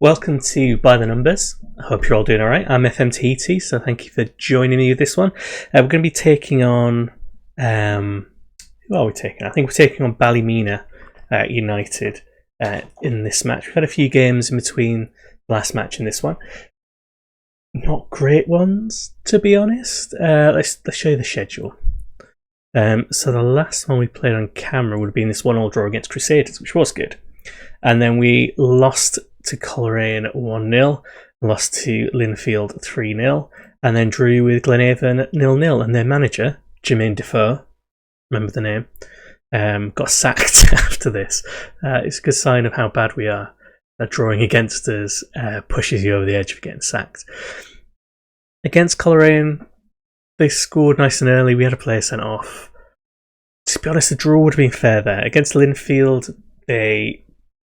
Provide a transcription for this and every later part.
Welcome to By the Numbers. I hope you're all doing alright. I'm FM20, so thank you for joining me with this one. We're going to be taking on... who are we taking? I think we're taking on Ballymena United in this match. We've had a few games in between the last match and this one. Not great ones, to be honest. Let's show you the schedule. So the last one we played on camera would have been this 1-1 draw against Crusaders, which was good. And then we lost to Coleraine 1-0, lost to Linfield 3-0, and then drew with Glenavon 0-0. And their manager, Jermaine Defoe, remember the name, got sacked after this. It's a good sign of how bad we are. That drawing against us pushes you over the edge of getting sacked. Against Coleraine, they scored nice and early. We had a player sent off. To be honest, the draw would have been fair there. Against Linfield, they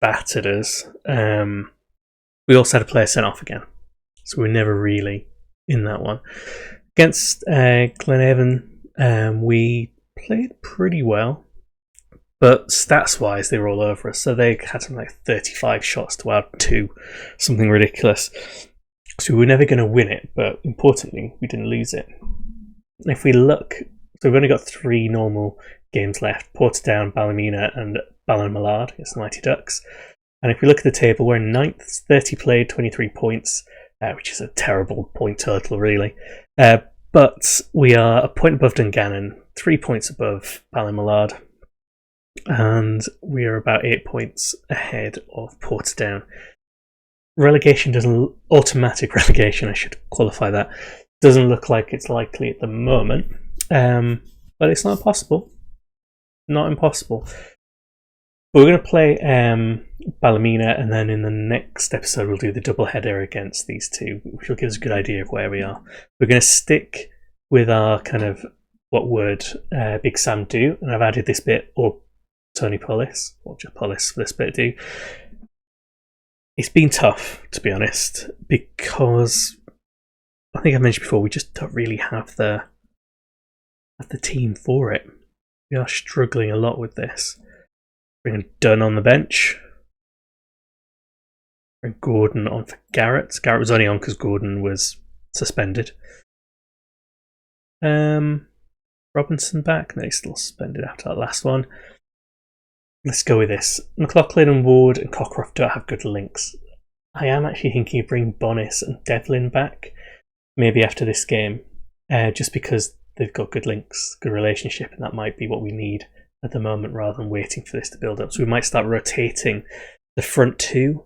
battered us. We also had a player sent off again, so we were never really in that one. Against Glenavon, we played pretty well, but stats-wise, they were all over us. So they had something like 35 shots to our 2, something ridiculous. So we were never going to win it, but importantly, we didn't lose it. If we look, so we've only got 3 normal games left: Portadown, Ballymena, and Ballymallard against the Mighty Ducks. And if we look at the table, we're in 9th, 30 played, 23 points, which is a terrible point total, really. But we are a point above Dungannon, 3 points above Ballymallard, and we are about 8 points ahead of Portadown. Automatic relegation, I should qualify that, doesn't look like it's likely at the moment, but it's not impossible. Not impossible. But we're going to play Ballymena, and then in the next episode we'll do the double header against these two, which will give us a good idea of where we are. We're going to stick with our kind of what would Big Sam do, and I've added this bit, or Tony Pullis, or just Pullis for this bit do. It's been tough, to be honest, because I think I mentioned before, we just don't really have the team for it. We are struggling a lot with this. Bringing Dunn on the bench. Bring Gordon on for Garrett. Garrett was only on because Gordon was suspended. Robinson back. No, he's still suspended after that last one. Let's go with this. McLaughlin and Ward and Cockcroft don't have good links. I am actually thinking of bringing Bonis and Devlin back, maybe after this game, just because they've got good links, good relationship, and that might be what we need at the moment rather than waiting for this to build up. So we might start rotating the front 2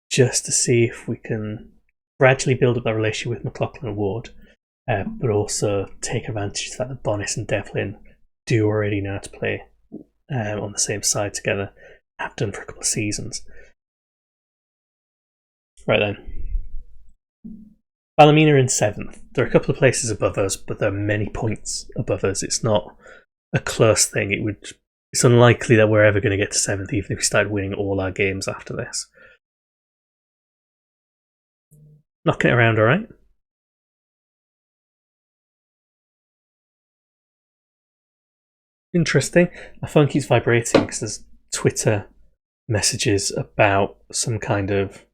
just to see if we can gradually build up that relationship with McLaughlin and Ward, but also take advantage of the fact that Bonis and Devlin do already know how to play on the same side together, have done for a couple of seasons. Right then. Ballymena in 7th. There are a couple of places above us, but there are many points above us. It's not a close thing. It's unlikely that we're ever going to get to 7th, even if we start winning all our games after this. Knocking it around all right. Interesting. My phone keeps vibrating because there's Twitter messages about some kind of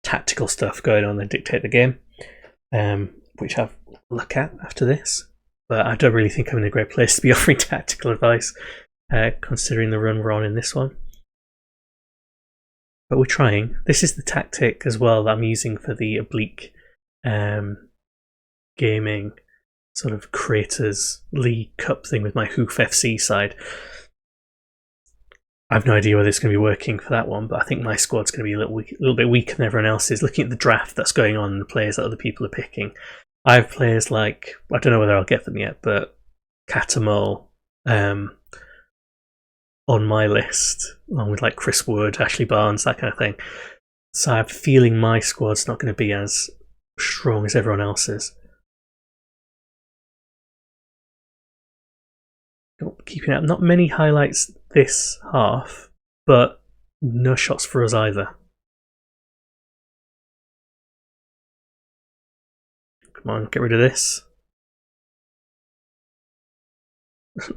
tactical stuff going on that dictate the game, which I'll look at after this. But I don't really think I'm in a great place to be offering tactical advice, considering the run we're on in this one. But we're trying. This is the tactic as well that I'm using for the Oblique Gaming sort of Creators League Cup thing with my Hoof FC side. I have no idea whether it's going to be working for that one, but I think my squad's going to be a little bit weaker than everyone else's. Looking at the draft that's going on and the players that other people are picking, I have players like, I don't know whether I'll get them yet, but Catamol on my list, along with like Chris Wood, Ashley Barnes, that kind of thing. So I have a feeling my squad's not going to be as strong as everyone else's. Keeping up, not many highlights this half, but no shots for us either. Come on, get rid of this.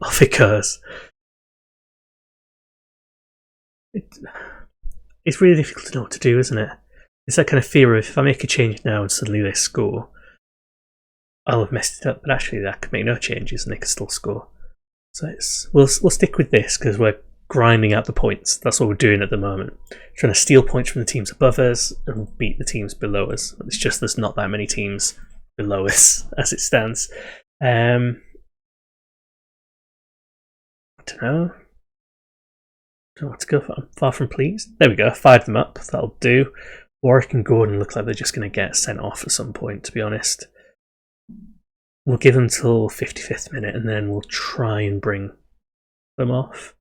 Off it goes. It's really difficult to know what to do, isn't it? It's that kind of fear of if I make a change now and suddenly they score, I'll have messed it up. But actually, I could make no changes and they could still score. So we'll stick with this because we're grinding out the points. That's what we're doing at the moment. Trying to steal points from the teams above us and beat the teams below us. It's just there's not that many teams below us as it stands. I don't know. Don't know what to go for. I'm far from pleased. There we go. Fired them up. That'll do. Warwick and Gordon look like they're just going to get sent off at some point, to be honest. We'll give them till 55th minute and then we'll try and bring them off.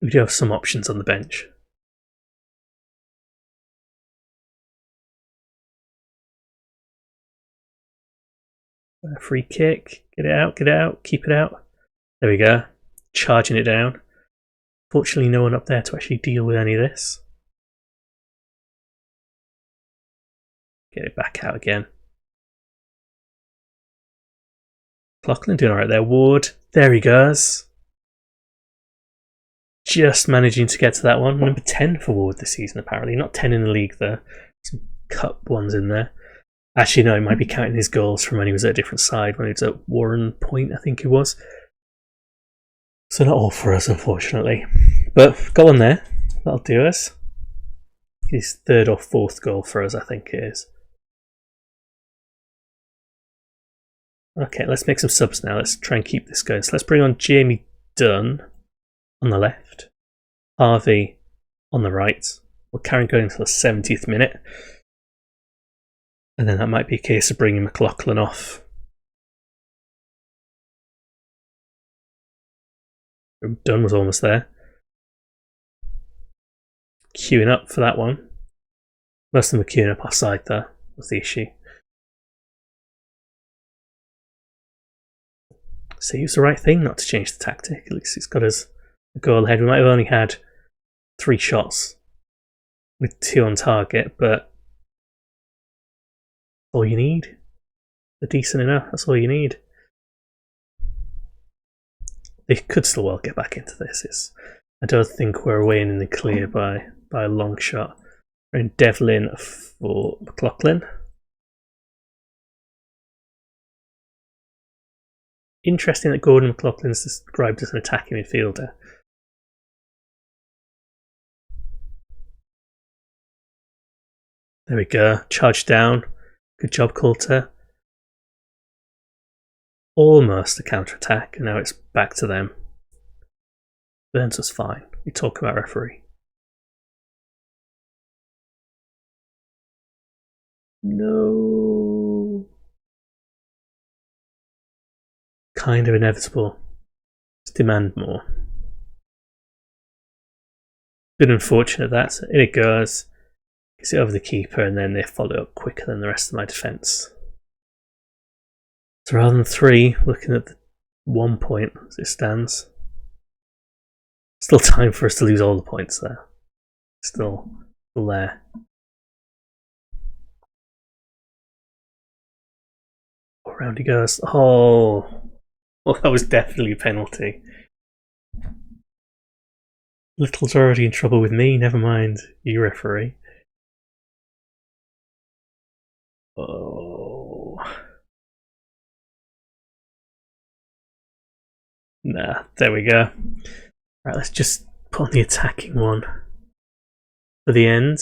We do have some options on the bench. Free kick. Get it out, keep it out. There we go. Charging it down. Fortunately, no one up there to actually deal with any of this. Get it back out again. Cloughlin doing alright there. Ward. There he goes. Just managing to get to that one. Number 10 for Ward this season, apparently. Not 10 in the league, though. Some cup ones in there. Actually, no, he might be counting his goals from when he was at a different side, when he was at Warren Point, I think it was. So not all for us, unfortunately. But got one there. That'll do us. His third or fourth goal for us, I think it is. Okay, let's make some subs now. Let's try and keep this going. So let's bring on Jamie Dunn on the left. Harvey on the right. We'll carry on going until the 70th minute. And then that might be a case of bringing McLaughlin off. Dunn was almost there. Queuing up for that one. Most of them were queuing up offside though, was the issue. So he was the right thing not to change the tactic. At least it's got us a goal ahead. We might have only had 3 shots with 2 on target, but all you need. They're decent enough, that's all you need. They could still well get back into this. I don't think we're away in the clear by a long shot. We're in Devlin for McLaughlin. Interesting that Gordon McLaughlin is described as an attacking midfielder. There we go. Charge down. Good job, Coulter. Almost a counter-attack, and now it's back to them. Burns was fine. We talk about referee. No. Kind of inevitable. Let's demand more. Bit unfortunate that. So in it goes. Gets it over the keeper and then they follow up quicker than the rest of my defence. So rather than 3, looking at the 1 point as it stands. Still time for us to lose all the points there. Still there. Around he goes. Oh, well, that was definitely a penalty. Little's already in trouble with me, never mind you, referee. Oh. Nah, there we go. Right, let's just put on the attacking one for the end.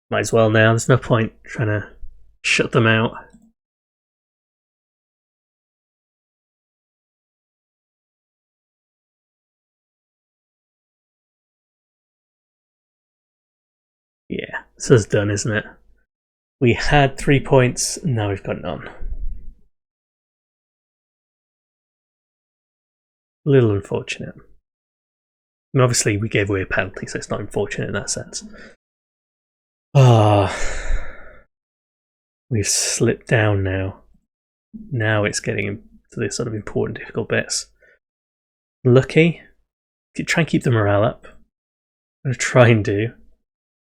Might as well now, there's no point trying to shut them out. Yeah, this is done, isn't it? We had 3 points, now we've got none. A little unfortunate. And obviously we gave away a penalty, so it's not unfortunate in that sense. We've slipped down now. Now it's getting into the sort of important, difficult bits. Lucky. Try and keep the morale up. I'm going to try and do.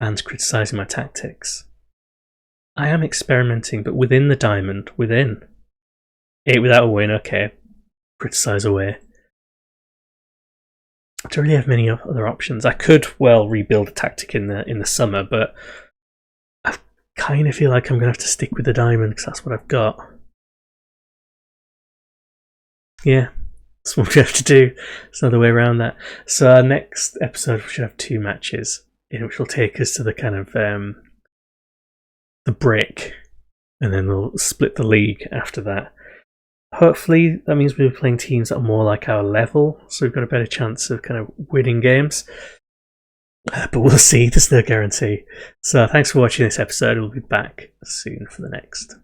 And criticising my tactics. I am experimenting, but within the diamond. Within. 8 without a win, okay. Criticise away. don't really have many other options. I could well rebuild a tactic in the summer, but I kind of feel like I'm going to have to stick with the diamond because that's what I've got. Yeah, that's what we have to do. There's no other way around that. So our next episode we should have 2 matches, which will take us to the kind of the break, and then we'll split the league after that. Hopefully that means we'll be playing teams that are more like our level, so we've got a better chance of kind of winning games. But we'll see, there's no guarantee. So thanks for watching this episode. We'll be back soon for the next.